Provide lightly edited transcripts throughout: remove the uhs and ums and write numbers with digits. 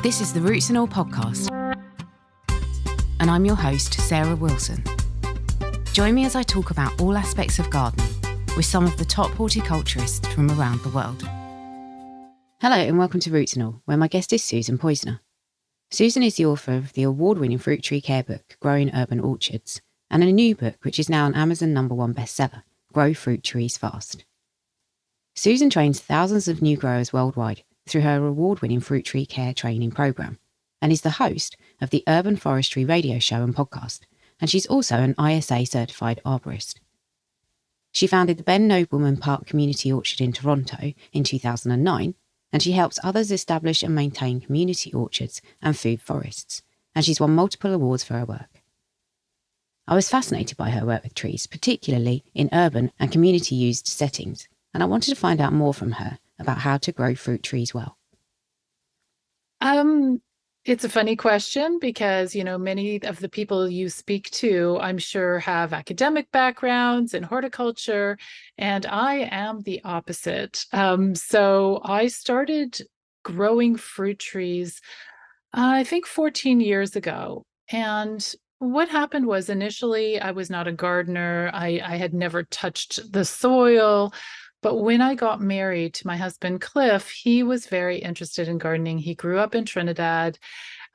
This is the Roots and All podcast, and I'm your host, Sarah Wilson. Join me as I talk about all aspects of gardening with some of the top horticulturists from around the world. Hello and welcome to Roots and All, where my guest is Susan Poizner. Susan is the author of the award-winning fruit tree care book, Growing Urban Orchards, and a new book which is now an Amazon #1 bestseller, Grow Fruit Trees Fast. Susan trains thousands of new growers worldwide through her award-winning fruit tree care training program, and is the host of the Urban Forestry radio show and podcast, and she's also an ISA Certified Arborist. She founded the Nobleman Park Community Orchard in Toronto in 2009, and she helps others establish and maintain community orchards and food forests, and she's won multiple awards for her work. I was fascinated by her work with trees, particularly in urban and community-used settings, and I wanted to find out more from her about how to grow fruit trees well. It's a funny question because, many of the people you speak to, I'm sure, have academic backgrounds in horticulture, and I am the opposite. So I started growing fruit trees, I think 14 years ago. And what happened was initially I was not a gardener. I had never touched the soil. But when I got married to my husband, Cliff, he was very interested in gardening. He grew up in Trinidad,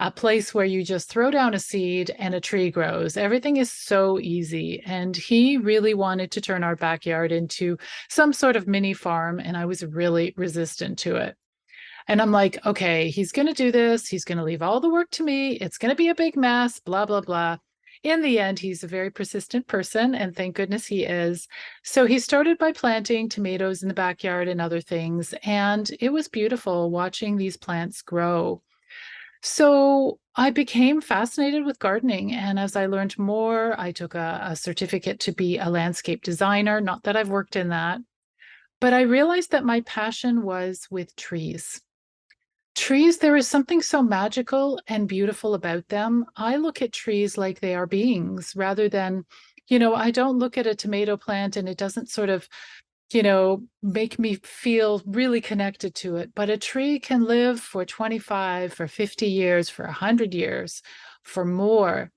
a place where you just throw down a seed and a tree grows. Everything is so easy. And he really wanted to turn our backyard into some sort of mini farm. And I was really resistant to it. And I'm like, okay, he's going to do this. He's going to leave all the work to me. It's going to be a big mess, blah, blah, blah. In the end, he's a very persistent person, and thank goodness he is. So he started by planting tomatoes in the backyard and other things, and it was beautiful watching these plants grow. So I became fascinated with gardening, and as I learned more, I took a certificate to be a landscape designer. Not that I've worked in that, but I realized that my passion was with trees. Trees, there is something so magical and beautiful about them. I look at trees like they are beings rather than, I don't look at a tomato plant and it doesn't sort of, make me feel really connected to it. But a tree can live for 25, for 50 years, for 100 years, for more.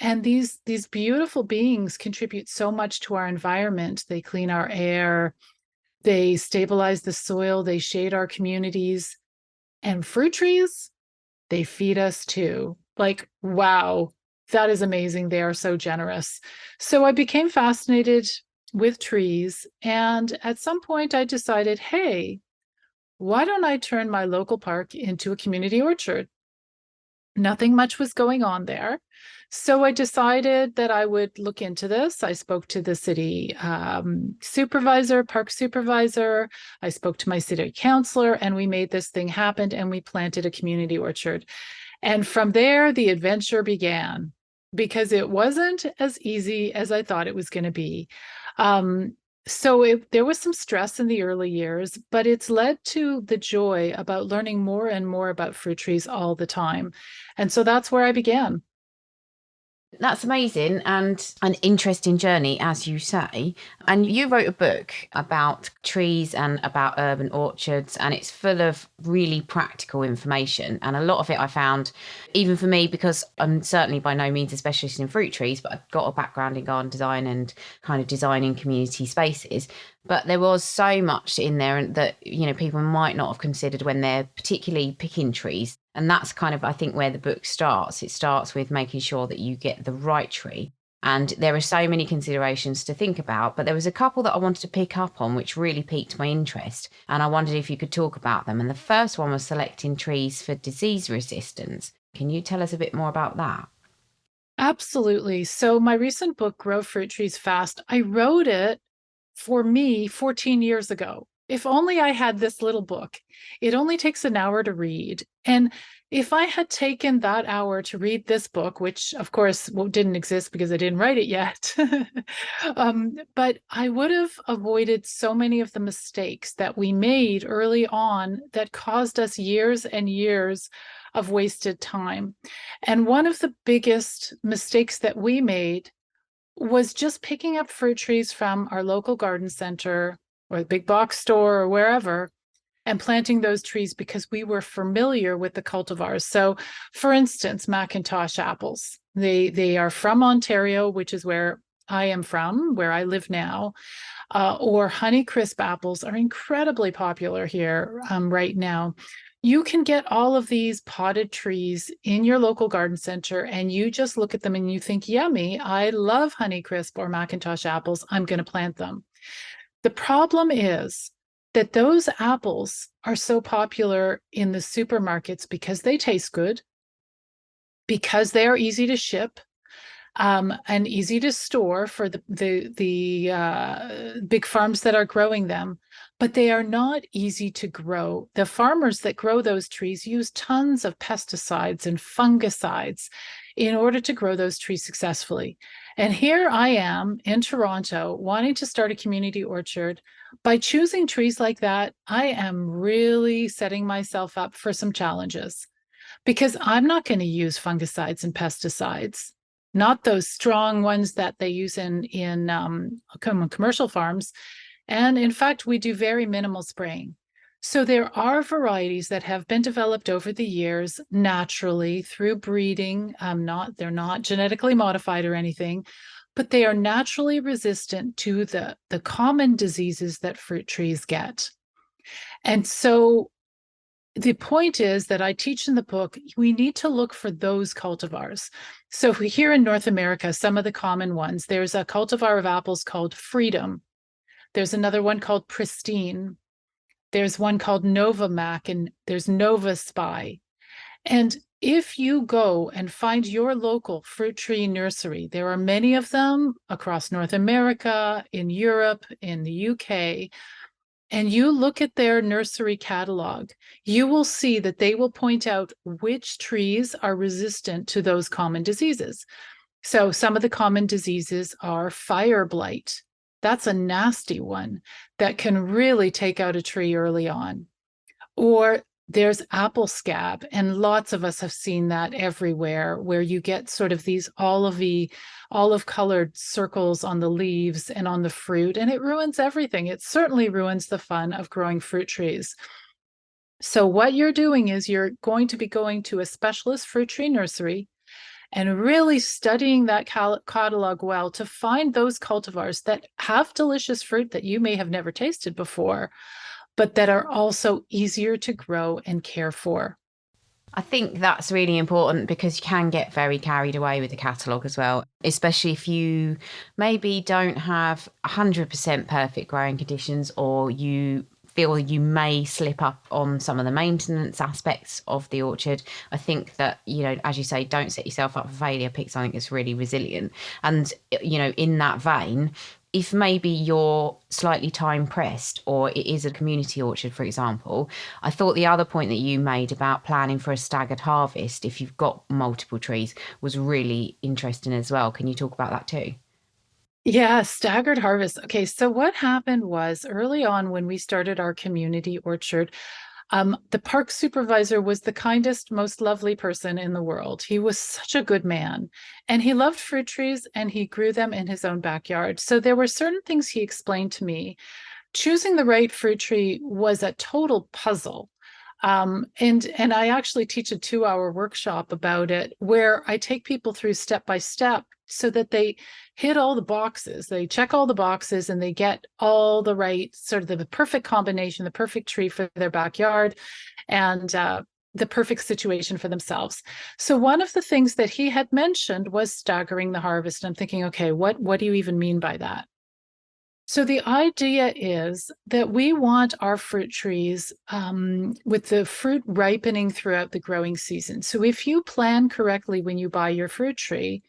And these beautiful beings contribute so much to our environment. They clean our air, they stabilize the soil, they shade our communities. And fruit trees, they feed us too. Like, wow, that is amazing. They are so generous. So I became fascinated with trees. And at some point I decided, hey, why don't I turn my local park into a community orchard? Nothing much was going on there. So I decided that I would look into this. I spoke to the city supervisor, park supervisor. I spoke to my city councilor, and we made this thing happen, and we planted a community orchard. And from there, the adventure began, because it wasn't as easy as I thought it was going to be. There was some stress in the early years, but it's led to the joy about learning more and more about fruit trees all the time. And so that's where I began. That's amazing and an interesting journey, as you say. And you wrote a book about trees and about urban orchards, and it's full of really practical information. And a lot of it I found, even for me, because I'm certainly by no means a specialist in fruit trees, but I've got a background in garden design and kind of designing community spaces. But there was so much in there that, people might not have considered when they're particularly picking trees. And that's kind of, I think, where the book starts. It starts with making sure that you get the right tree. And there are so many considerations to think about, but there was a couple that I wanted to pick up on which really piqued my interest. And I wondered if you could talk about them. And the first one was selecting trees for disease resistance. Can you tell us a bit more about that? Absolutely. So my recent book, Grow Fruit Trees Fast, I wrote it for me 14 years ago. If only I had this little book. It only takes an hour to read. And if I had taken that hour to read this book, which of course didn't exist because I didn't write it yet, but I would have avoided so many of the mistakes that we made early on that caused us years and years of wasted time. And one of the biggest mistakes that we made was just picking up fruit trees from our local garden center or the big box store or wherever and planting those trees because we were familiar with the cultivars. So, for instance, Macintosh apples, they are from Ontario, which is where I am from, where I live now. Or Honeycrisp apples are incredibly popular here right now. You can get all of these potted trees in your local garden center, and you just look at them and you think, yummy, I love Honeycrisp or Macintosh apples. I'm going to plant them. The problem is that those apples are so popular in the supermarkets because they taste good, because they are easy to ship, and easy to store for the big farms that are growing them, but they are not easy to grow. The farmers that grow those trees use tons of pesticides and fungicides in order to grow those trees successfully. And here I am in Toronto wanting to start a community orchard. By choosing trees like that, I am really setting myself up for some challenges because I'm not going to use fungicides and pesticides, not those strong ones that they use in commercial farms. And in fact, we do very minimal spraying. So there are varieties that have been developed over the years naturally through breeding. They're not genetically modified or anything, but they are naturally resistant to the common diseases that fruit trees get. And so the point is that I teach in the book, we need to look for those cultivars. So here in North America, some of the common ones, there's a cultivar of apples called Freedom. There's another one called Pristine. There's one called Nova Mac, and there's Nova Spy. And if you go and find your local fruit tree nursery, there are many of them across North America, in Europe, in the UK, and you look at their nursery catalog, you will see that they will point out which trees are resistant to those common diseases. So some of the common diseases are fire blight. That's a nasty one that can really take out a tree early on. Or there's apple scab, and lots of us have seen that everywhere, where you get sort of these olive-colored circles on the leaves and on the fruit, and it ruins everything. It certainly ruins the fun of growing fruit trees. So what you're doing is you're going to be going to a specialist fruit tree nursery and really studying that catalog well to find those cultivars that have delicious fruit that you may have never tasted before, but that are also easier to grow and care for. I think that's really important because you can get very carried away with the catalogue as well, especially if you maybe don't have 100% perfect growing conditions, or you feel you may slip up on some of the maintenance aspects of the orchard. I think that, as you say, don't set yourself up for failure, pick something that's really resilient. And, in that vein, if maybe you're slightly time pressed, or it is a community orchard, for example, I thought the other point that you made about planning for a staggered harvest, if you've got multiple trees, was really interesting as well. Can you talk about that too? Yeah, staggered harvest. Okay, so what happened was early on when we started our community orchard, the park supervisor was the kindest, most lovely person in the world. He was such a good man, and he loved fruit trees, and he grew them in his own backyard. So there were certain things he explained to me. Choosing the right fruit tree was a total puzzle. And I actually teach a 2-hour workshop about it, where I take people through step by step so that they hit all the boxes. They check all the boxes and they get all the right, sort of the perfect combination, the perfect tree for their backyard, and the perfect situation for themselves. So one of the things that he had mentioned was staggering the harvest. I'm thinking, okay, what do you even mean by that? So the idea is that we want our fruit trees with the fruit ripening throughout the growing season. So if you plan correctly when you buy your fruit tree,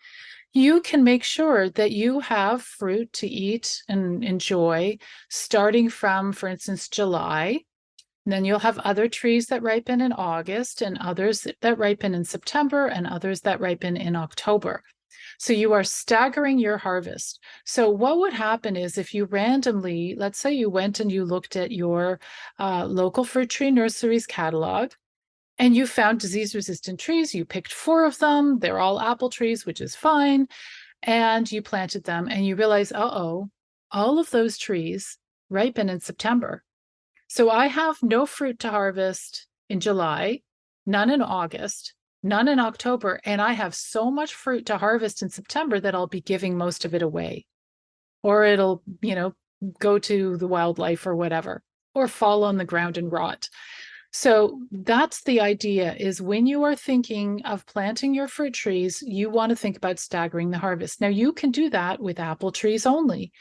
you can make sure that you have fruit to eat and enjoy starting from, for instance, July. And then you'll have other trees that ripen in August, and others that ripen in September, and others that ripen in October. So you are staggering your harvest. So what would happen is, if you randomly, let's say you went and you looked at your local fruit tree nursery's catalog, and you found disease-resistant trees, you picked 4 of them, they're all apple trees, which is fine, and you planted them, and you realize, all of those trees ripen in September. So I have no fruit to harvest in July, none in August, none in October, and I have so much fruit to harvest in September that I'll be giving most of it away. Or it'll, go to the wildlife or whatever, or fall on the ground and rot. So that's the idea, is when you are thinking of planting your fruit trees, you want to think about staggering the harvest. Now, you can do that with apple trees only.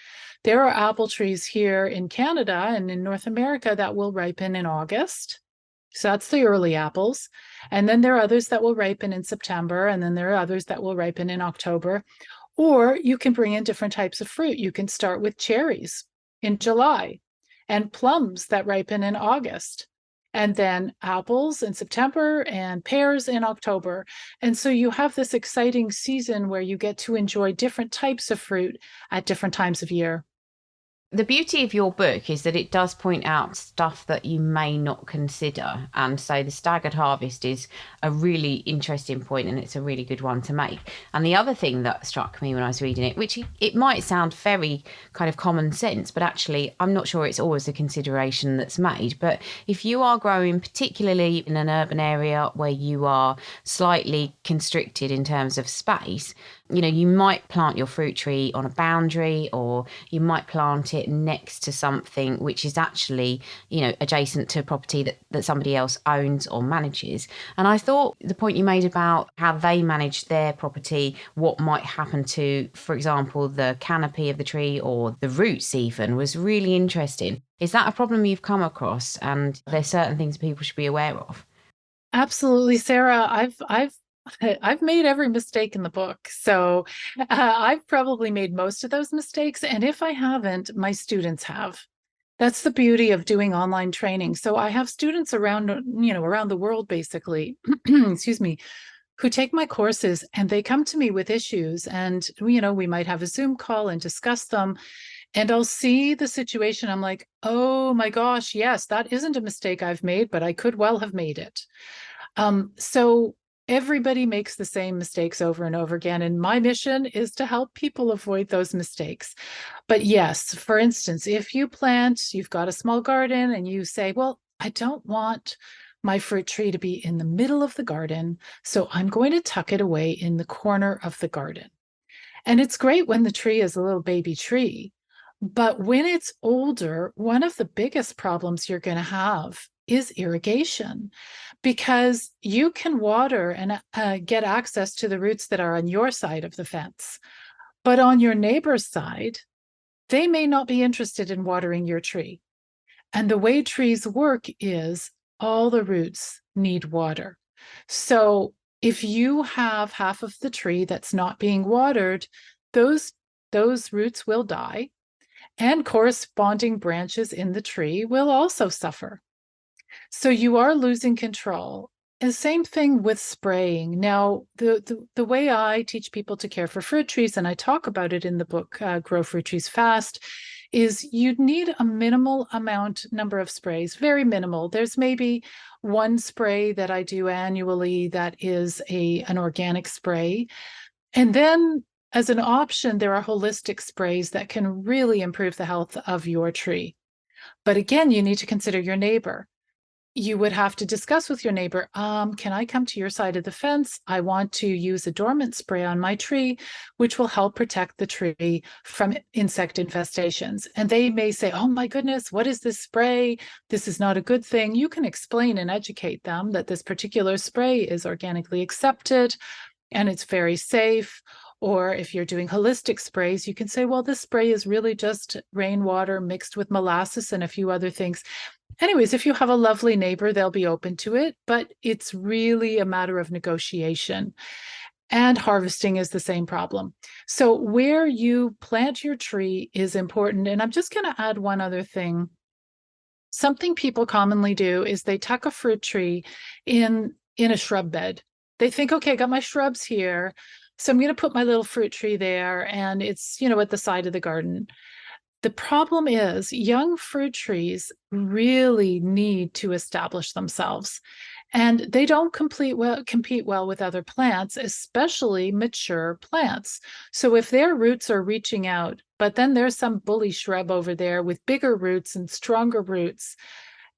There are apple trees here in Canada and in North America that will ripen in August. So that's the early apples. And then there are others that will ripen in September. And then there are others that will ripen in October. Or you can bring in different types of fruit. You can start with cherries in July and plums that ripen in August, and then apples in September and pears in October. And so you have this exciting season where you get to enjoy different types of fruit at different times of year. The beauty of your book is that it does point out stuff that you may not consider. And so the staggered harvest is a really interesting point, and it's a really good one to make. And the other thing that struck me when I was reading it, which it might sound very kind of common sense, but actually I'm not sure it's always a consideration that's made. But if you are growing, particularly in an urban area where you are slightly constricted in terms of space, you might plant your fruit tree on a boundary, or you might plant it next to something which is actually, adjacent to a property that somebody else owns or manages. And I thought the point you made about how they manage their property, what might happen to, for example, the canopy of the tree or the roots even, was really interesting. Is that a problem you've come across? And there's certain things people should be aware of? Absolutely, Sarah. I've made every mistake in the book. So I've probably made most of those mistakes. And if I haven't, my students have. That's the beauty of doing online training. So I have students around the world, basically, excuse me, who take my courses, and they come to me with issues, and, we might have a Zoom call and discuss them. And I'll see the situation. I'm like, oh my gosh, yes, that isn't a mistake I've made, but I could well have made it. So everybody makes the same mistakes over and over again. And my mission is to help people avoid those mistakes. But yes, for instance, if you've got a small garden, and you say, well, I don't want my fruit tree to be in the middle of the garden, so I'm going to tuck it away in the corner of the garden. And it's great when the tree is a little baby tree. But when it's older, one of the biggest problems you're going to have is irrigation, because you can water and get access to the roots that are on your side of the fence. But on your neighbor's side, they may not be interested in watering your tree. And the way trees work is all the roots need water. So if you have half of the tree that's not being watered, those roots will die, and corresponding branches in the tree will also suffer. So you are losing control. And same thing with spraying. Now, the way I teach people to care for fruit trees, and I talk about it in the book, Grow Fruit Trees Fast, is you need a minimal number of sprays, very minimal. There's maybe one spray that I do annually that is an organic spray. And then as an option, there are holistic sprays that can really improve the health of your tree. But again, you need to consider your neighbor. You would have to discuss with your neighbor, can I come to your side of the fence? I want to use a dormant spray on my tree, which will help protect the tree from insect infestations. And they may say, oh my goodness, what is this spray? This is not a good thing. You can explain and educate them that this particular spray is organically accepted and it's very safe. Or if you're doing holistic sprays, you can say, well, this spray is really just rainwater mixed with molasses and a few other things. Anyways, if you have a lovely neighbor, they'll be open to it, but it's really a matter of negotiation. And harvesting is the same problem. So where you plant your tree is important. And I'm just going to add one other thing. Something people commonly do is they tuck a fruit tree in a shrub bed. They think, okay, I got my shrubs here, so I'm going to put my little fruit tree there, and it's, at the side of the garden. The problem is young fruit trees really need to establish themselves, and they don't compete well with other plants, especially mature plants. So if their roots are reaching out, but then there's some bully shrub over there with bigger roots and stronger roots,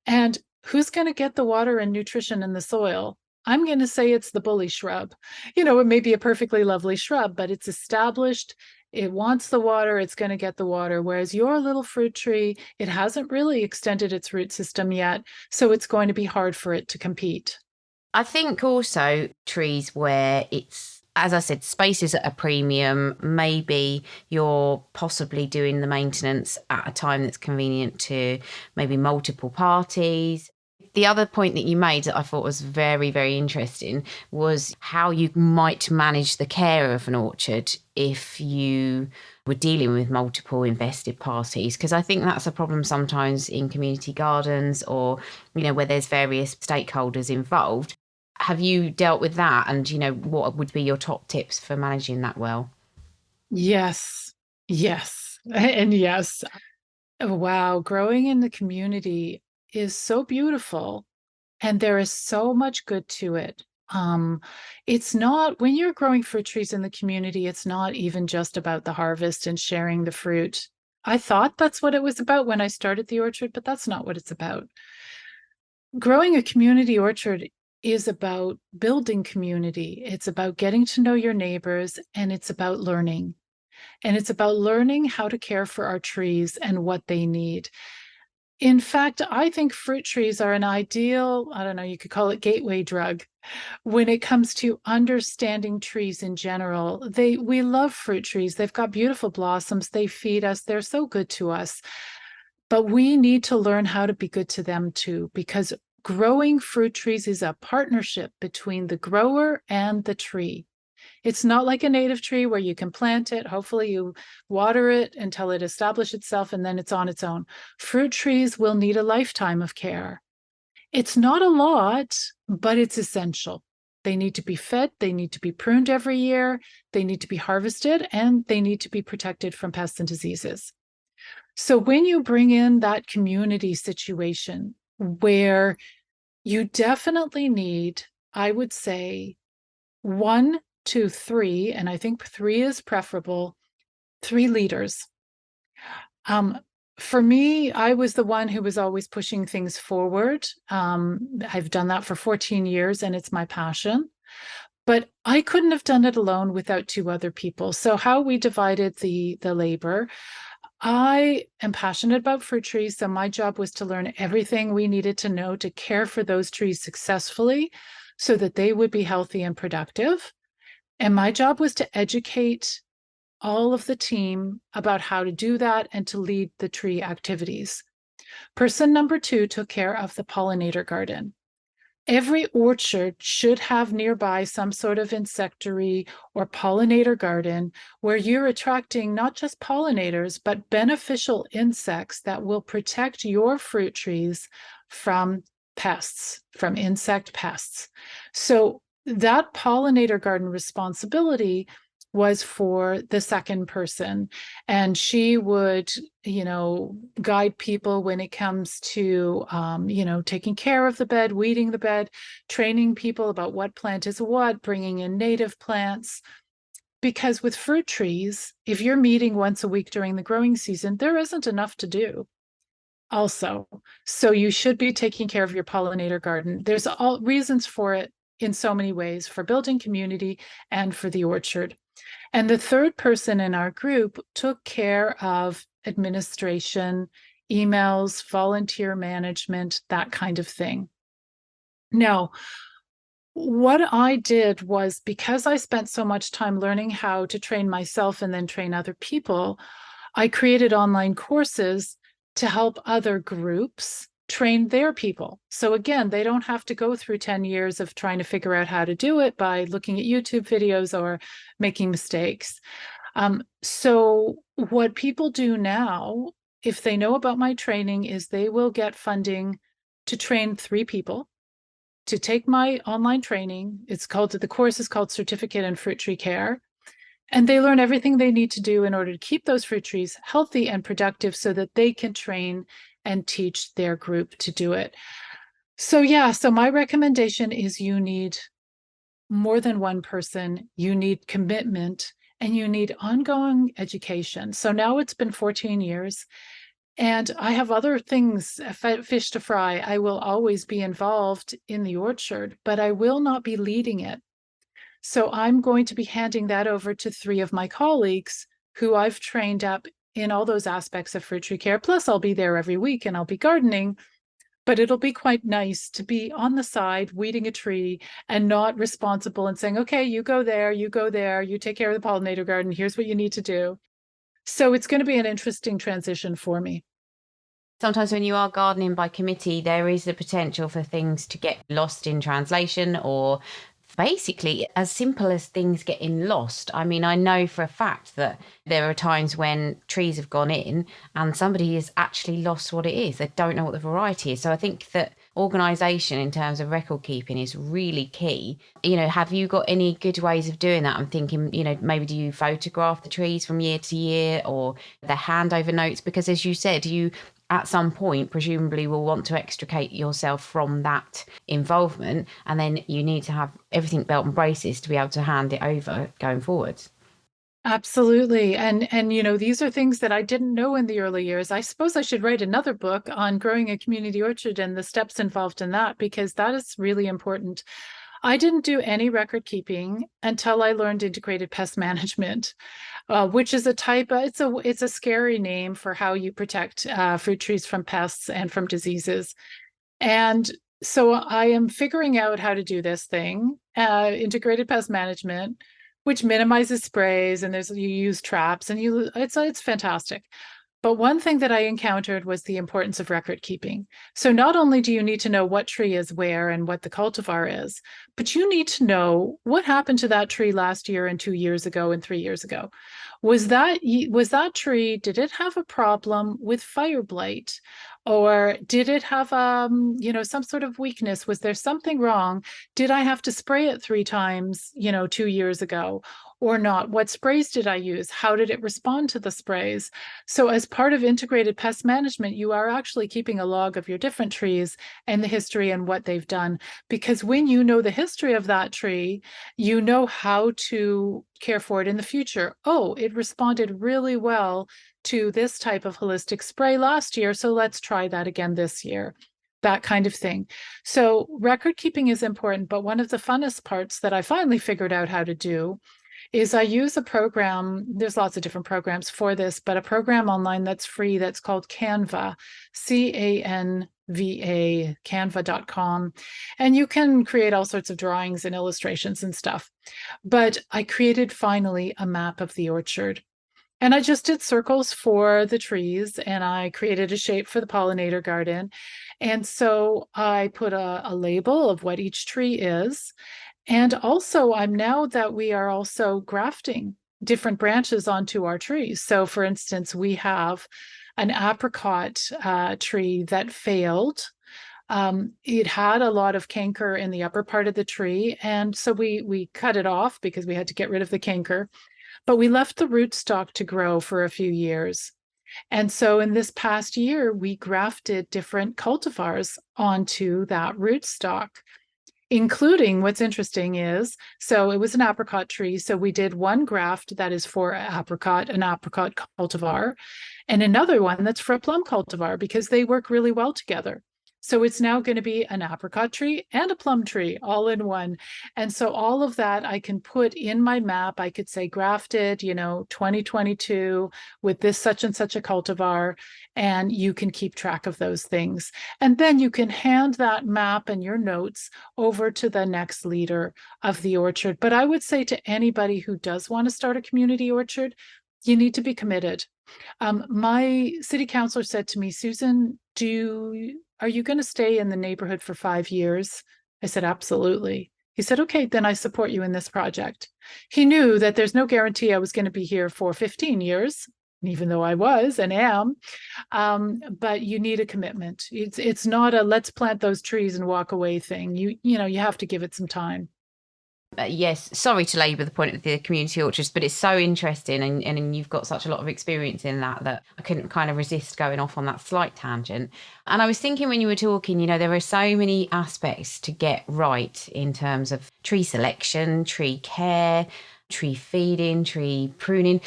And who's going to get the water and nutrition in the soil? I'm going to say it's the bully shrub. It may be a perfectly lovely shrub, but it's established. It wants the water, it's going to get the water. Whereas your little fruit tree, it hasn't really extended its root system yet. So it's going to be hard for it to compete. I think also trees where it's, as I said, space is at a premium. Maybe you're possibly doing the maintenance at a time that's convenient to maybe multiple parties. The other point that you made that I thought was very, very interesting was how you might manage the care of an orchard if you were dealing with multiple invested parties. Because I think that's a problem sometimes in community gardens or, where there's various stakeholders involved. Have you dealt with that? And, what would be your top tips for managing that well? Yes, yes, and yes. Wow, growing in the community is so beautiful, and there is so much good to it. It's not, when you're growing fruit trees in the community, it's not even just about the harvest and sharing the fruit. I thought that's what it was about when I started the orchard, but that's not what it's about. Growing a community orchard is about building community. It's about getting to know your neighbors, and it's about learning. And it's about learning how to care for our trees and what they need. In fact, I think fruit trees are an ideal, I don't know, you could call it gateway drug when it comes to understanding trees in general. We love fruit trees. They've got beautiful blossoms. They feed us. They're so good to us. But we need to learn how to be good to them too, because growing fruit trees is a partnership between the grower and the tree. It's not like a native tree where you can plant it. Hopefully you water it until it establishes itself and then it's on its own. Fruit trees will need a lifetime of care. It's not a lot, but it's essential. They need to be fed. They need to be pruned every year. They need to be harvested, and they need to be protected from pests and diseases. So when you bring in that community situation where you definitely need, I would say, 1 to 3, and I think 3 is preferable, 3 leaders. For me, I was the one who was always pushing things forward. I've done that for 14 years, and it's my passion. But I couldn't have done it alone without 2 other people. So how we divided the labor, I am passionate about fruit trees, so my job was to learn everything we needed to know to care for those trees successfully so that they would be healthy and productive. And my job was to educate all of the team about how to do that and to lead the tree activities. Person number 2 took care of the pollinator garden. Every orchard should have nearby some sort of insectary or pollinator garden where you're attracting not just pollinators, but beneficial insects that will protect your fruit trees from pests, from insect pests. So that pollinator garden responsibility was for the second person, and she would guide people when it comes to taking care of the bed, weeding the bed, training people about what plant is what, bringing in native plants. Because with fruit trees, if you're meeting once a week during the growing season, there isn't enough to do also. So you should be taking care of your pollinator garden. There's all reasons for it in so many ways, for building community and for the orchard. And the third person in our group took care of administration, emails, volunteer management, that kind of thing. Now, what I did was, because I spent so much time learning how to train myself and then train other people, I created online courses to help other groups train their people. So again, they don't have to go through 10 years of trying to figure out how to do it by looking at YouTube videos or making mistakes. So what people do now, if they know about my training, is they will get funding to train 3 people to take my online training. The course is called Certificate in Fruit Tree Care. And they learn everything they need to do in order to keep those fruit trees healthy and productive so that they can train and teach their group to do it. So my recommendation is you need more than one person, you need commitment, and you need ongoing education. So now it's been 14 years. And I have other things, fish to fry. I will always be involved in the orchard, but I will not be leading it. So I'm going to be handing that over to 3 of my colleagues who I've trained up in all those aspects of fruit tree care. Plus, I'll be there every week and I'll be gardening, but it'll be quite nice to be on the side weeding a tree and not responsible and saying, okay, you go there, you take care of the pollinator garden, here's what you need to do. So it's going to be an interesting transition for me. Sometimes when you are gardening by committee, there is the potential for things to get lost in translation, or basically as simple as things getting lost. I mean, I know for a fact that there are times when trees have gone in and somebody has actually lost what it is. They don't know what the variety is. So I think that organisation in terms of record keeping is really key. Have you got any good ways of doing that? I'm thinking, maybe do you photograph the trees from year to year, or the handover notes? Because as you said, you at some point presumably will want to extricate yourself from that involvement, and then you need to have everything belt and braces to be able to hand it over going forwards. Absolutely. And these are things that I didn't know in the early years. I suppose I should write another book on growing a community orchard and the steps involved in that, because that is really important. I didn't do any record keeping until I learned integrated pest management, which is it's a scary name for how you protect fruit trees from pests and from diseases. And so I am figuring out how to do this thing, integrated pest management, which minimizes sprays, and you use traps, and it's fantastic. But one thing that I encountered was the importance of record keeping. So not only do you need to know what tree is where and what the cultivar is, but you need to know what happened to that tree last year and 2 years ago and 3 years ago. Was that tree, did it have a problem with fire blight? Or did it have some sort of weakness? Was there something wrong? Did I have to spray it 3 times, 2 years ago? Or not? What sprays did I use? How did it respond to the sprays? So as part of integrated pest management, you are actually keeping a log of your different trees and the history and what they've done. Because when you know the history of that tree, you know how to care for it in the future. Oh, it responded really well to this type of holistic spray last year, so let's try that again this year. That kind of thing. So record keeping is important, but one of the funnest parts that I finally figured out how to do is I use a program. There's lots of different programs for this, but a program online that's free that's called Canva, Canva, canva.com. And you can create all sorts of drawings and illustrations and stuff. But I created finally a map of the orchard. And I just did circles for the trees, and I created a shape for the pollinator garden. And so I put a label of what each tree is. And also, now that we are also grafting different branches onto our trees. So for instance, we have an apricot tree that failed. It had a lot of canker in the upper part of the tree. And so we cut it off because we had to get rid of the canker. But we left the rootstock to grow for a few years. And so in this past year, we grafted different cultivars onto that rootstock, including, what's interesting is, so it was an apricot tree. So we did one graft that is for an apricot cultivar, and another one that's for a plum cultivar, because they work really well together. So it's now going to be an apricot tree and a plum tree all in one. And so all of that I can put in my map. I could say grafted, 2022 with this such and such a cultivar, and you can keep track of those things. And then you can hand that map and your notes over to the next leader of the orchard. But I would say to anybody who does want to start a community orchard, you need to be committed. My city councilor said to me, Susan, are you going to stay in the neighborhood for 5 years? I said, absolutely. He said, okay, then I support you in this project. He knew that there's no guarantee I was going to be here for 15 years, even though I was and am. But you need a commitment. It's not a let's plant those trees and walk away thing. You have to give it some time. Yes, sorry to labour the point of the community orchards, but it's so interesting, and you've got such a lot of experience in that I couldn't kind of resist going off on that slight tangent. And I was thinking when you were talking, there are so many aspects to get right in terms of tree selection, tree care, tree feeding, tree pruning.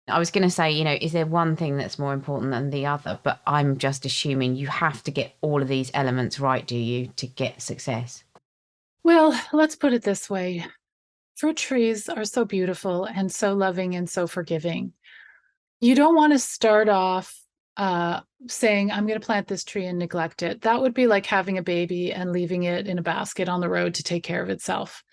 I was going to say, is there one thing that's more important than the other? But I'm just assuming you have to get all of these elements right, do you, to get success? Well, let's put it this way. Fruit trees are so beautiful and so loving and so forgiving. You don't want to start off saying, I'm going to plant this tree and neglect it. That would be like having a baby and leaving it in a basket on the road to take care of itself.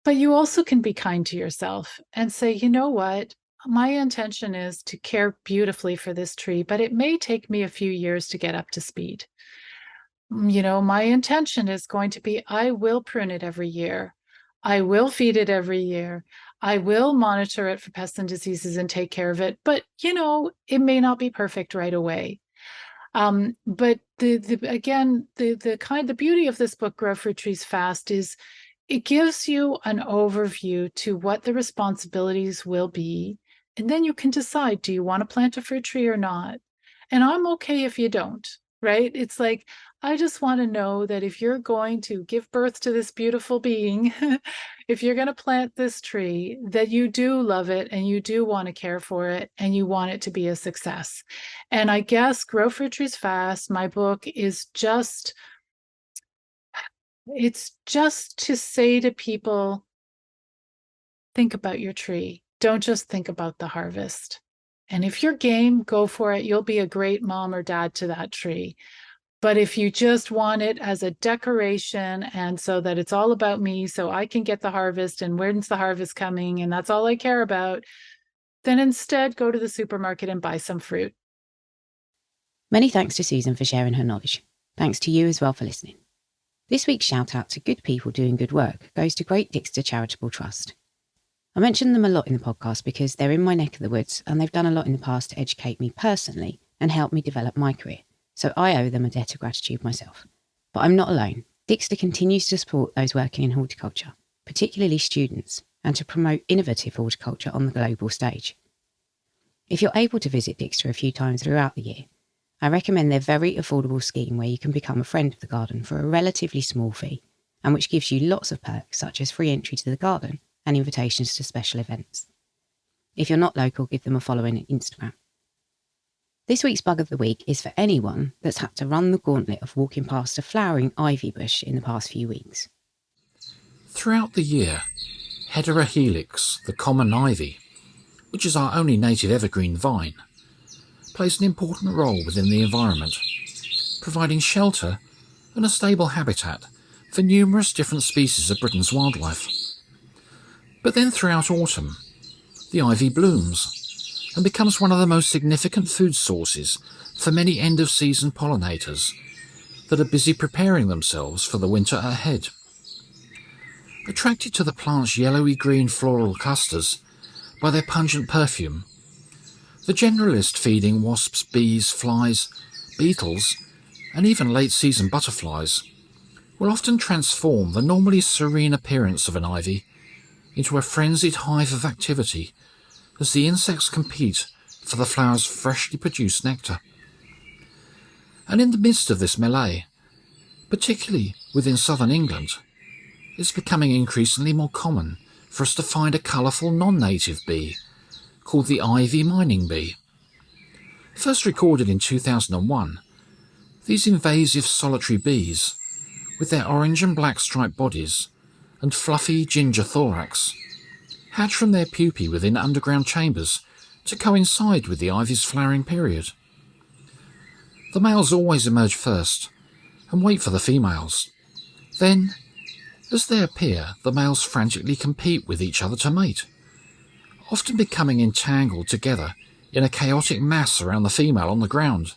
But you also can be kind to yourself and say, you know what? My intention is to care beautifully for this tree, but it may take me a few years to get up to speed. My intention is going to be, I will prune it every year. I will feed it every year. I will monitor it for pests and diseases and take care of it. But, it may not be perfect right away. But the beauty of this book, Grow Fruit Trees Fast, is it gives you an overview to what the responsibilities will be. And then you can decide, do you want to plant a fruit tree or not? And I'm okay if you don't, right? It's like, I just want to know that if you're going to give birth to this beautiful being, if you're going to plant this tree, that you do love it and you do want to care for it and you want it to be a success. And I guess Grow Fruit Trees Fast, my book, is it's just to say to people, think about your tree. Don't just think about the harvest. And if you're game, go for it. You'll be a great mom or dad to that tree. But if you just want it as a decoration and so that it's all about me, so I can get the harvest and when's the harvest coming and that's all I care about, then instead go to the supermarket and buy some fruit. Many thanks to Susan for sharing her knowledge. Thanks to you as well for listening. This week's shout out to good people doing good work goes to Great Dixter Charitable Trust. I mention them a lot in the podcast because they're in my neck of the woods and they've done a lot in the past to educate me personally and help me develop my career. So I owe them a debt of gratitude myself. But I'm not alone. Dixter continues to support those working in horticulture, particularly students, and to promote innovative horticulture on the global stage. If you're able to visit Dixter a few times throughout the year, I recommend their very affordable scheme where you can become a friend of the garden for a relatively small fee, and which gives you lots of perks such as free entry to the garden and invitations to special events. If you're not local, give them a follow on Instagram. This week's bug of the week is for anyone that's had to run the gauntlet of walking past a flowering ivy bush in the past few weeks. Throughout the year, Hedera helix, the common ivy, which is our only native evergreen vine, plays an important role within the environment, providing shelter and a stable habitat for numerous different species of Britain's wildlife. But then throughout autumn, the ivy blooms and becomes one of the most significant food sources for many end-of-season pollinators that are busy preparing themselves for the winter ahead. Attracted to the plant's yellowy-green floral clusters by their pungent perfume, the generalist feeding wasps, bees, flies, beetles, and even late-season butterflies will often transform the normally serene appearance of an ivy into a frenzied hive of activity as the insects compete for the flower's freshly produced nectar. And in the midst of this melee, particularly within southern England, it's becoming increasingly more common for us to find a colourful non-native bee called the ivy mining bee. First recorded in 2001, these invasive solitary bees, with their orange and black striped bodies and fluffy ginger thorax, hatch from their pupae within underground chambers to coincide with the ivy's flowering period. The males always emerge first and wait for the females. Then, as they appear, the males frantically compete with each other to mate, often becoming entangled together in a chaotic mass around the female on the ground.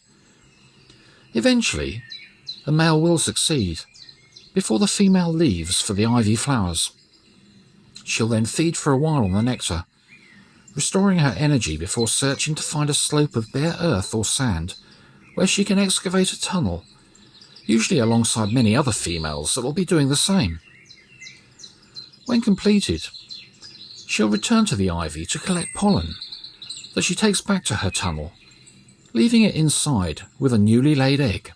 Eventually, a male will succeed before the female leaves for the ivy flowers. She'll then feed for a while on the nectar, restoring her energy before searching to find a slope of bare earth or sand where she can excavate a tunnel, usually alongside many other females that will be doing the same. When completed, she'll return to the ivy to collect pollen that she takes back to her tunnel, leaving it inside with a newly laid egg.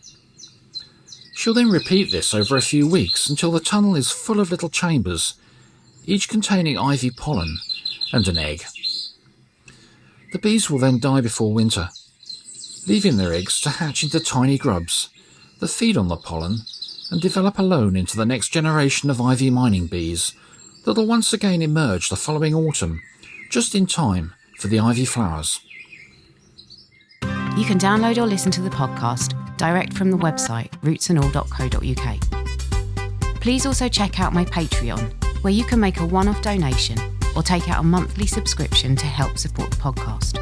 She'll then repeat this over a few weeks until the tunnel is full of little chambers, each containing ivy pollen and an egg. The bees will then die before winter, leaving their eggs to hatch into tiny grubs that feed on the pollen and develop alone into the next generation of ivy mining bees that will once again emerge the following autumn, just in time for the ivy flowers. You can download or listen to the podcast direct from the website rootsandall.co.uk. Please also check out my Patreon, where you can make a one-off donation or take out a monthly subscription to help support the podcast.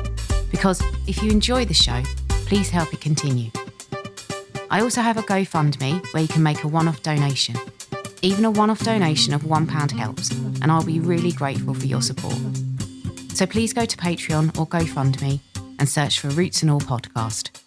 Because if you enjoy the show, please help it continue. I also have a GoFundMe where you can make a one-off donation. Even a one-off donation of £1 helps, and I'll be really grateful for your support. So please go to Patreon or GoFundMe and search for Roots and All Podcast.